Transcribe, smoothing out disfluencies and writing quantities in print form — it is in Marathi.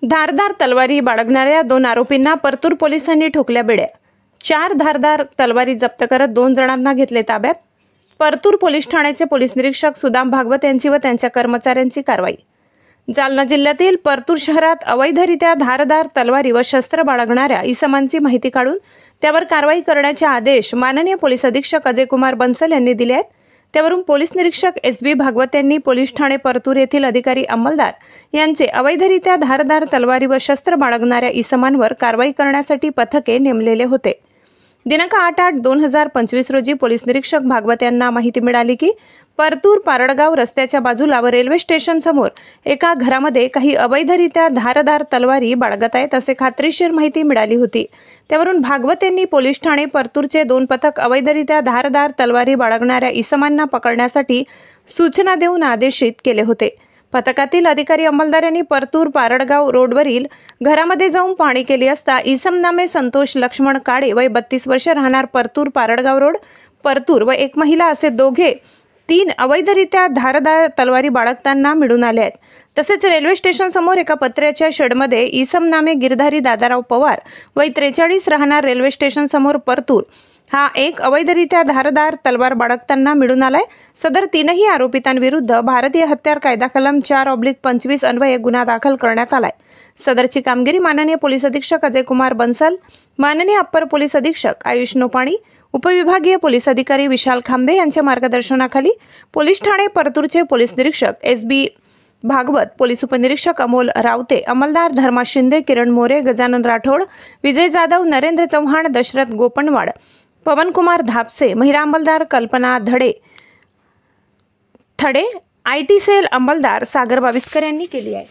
धारदार तलवारी बाळगणाऱ्या 2 आरोपींना परतूर पोलिसांनी ठोकल्या बेड्या। 4 धारदार तलवारी जप्त करत 2 जणांना घेतले ताब्यात। परतूर पोलीस ठाण्याचे पोलीस निरीक्षक सुदाम भागवत यांची व त्यांच्या कर्मचाऱ्यांची कारवाई। जालना जिल्ह्यातील परतूर शहरात अवैधरित्या धारदार तलवारी व शस्त्र बाळगणाऱ्या इसमांची माहिती काढून त्यावर कारवाई करण्याचे आदेश माननीय पोलीस अधीक्षक अजय कुमार बंसल यांनी दिले आहेत। त्यावरून पोलीस निरीक्षक एस.बी. भागवत यांनी पोलीस ठाणे परतूर येथील अधिकारी अंमलदार यांचे अवैधरित्या धारदार तलवारी व शस्त्र बाळगणाऱ्या इसमांवर कारवाई करण्यासाठी पथके नेमलेले होते। दिनांक 8/8/2025 रोजी पोलीस निरीक्षक भागवत यांना माहिती मिळाली की परतूर पारडगाव रस्त्याच्या बाजूला व रेल्वे स्टेशन समोर एका घरामध्ये काही अवैधरित्या धारदार तलवारी बाळगत आहेत असे खात्रीशीर माहिती मिळाली होती। त्यावरून भागवत यांनी पोलीस ठाणे परतूरचे 2 पथक अवैधरित्या धारदार तलवारी बाळगणाऱ्या इसमांना पकडण्यासाठी सूचना देऊन आदेशित केले होते। पथकातील अधिकारी अंमलदार यांनी परतूर पारडगाव रोडवरील घरामध्ये जाऊन पाहणी केली असता इसम नामे संतोष लक्ष्मण काळे वय 32 वर्ष राहणार परतूर पारडगाव रोड परतूर व एक महिला असे दोघे 3 अवैधरित्या धारदार तलवारी बाळगताना मिळून आले आहेत। तसेच रेल्वे स्टेशन समोर एका पत्र्याच्या शेडमध्ये इसम नामे गिरधारी दादाराव पवार वय 43 राहणार रेल्वे स्टेशन समोर परतूर हा एक अवैधरित्या धारदार तलवार बाळगताना मिळून आलाय। सदर 3ही आरोपितांविरुद्ध भारतीय हत्यार कायदा कलम 4/25 अन्वये गुन्हा दाखल करण्यात आलाय। सदरची कामगिरी माननीय पोलीस अधीक्षक अजय कुमार बंसल, माननीय अप्पर पोलीस अधीक्षक आयुष नोपाणी, उपविभागीय पोलीस अधिकारी विशाल खांबे यांच्या मार्गदर्शनाखाली पोलीस ठाणे परतूरचे पोलीस निरीक्षक एस.बी. भागवत, पोलीस उपनिरीक्षक अमोल रावते, अंमलदार धर्मा शिंदे, किरण मोरे, गजानन राठोड, विजय जाधव, नरेंद्र चव्हाण, दशरथ गोपनवाड, पवनकुमार धापसे, महिला अंमलदार कल्पना थडे, आयटी सेल अंमलदार सागर बाविस्कर यांनी केली आहे।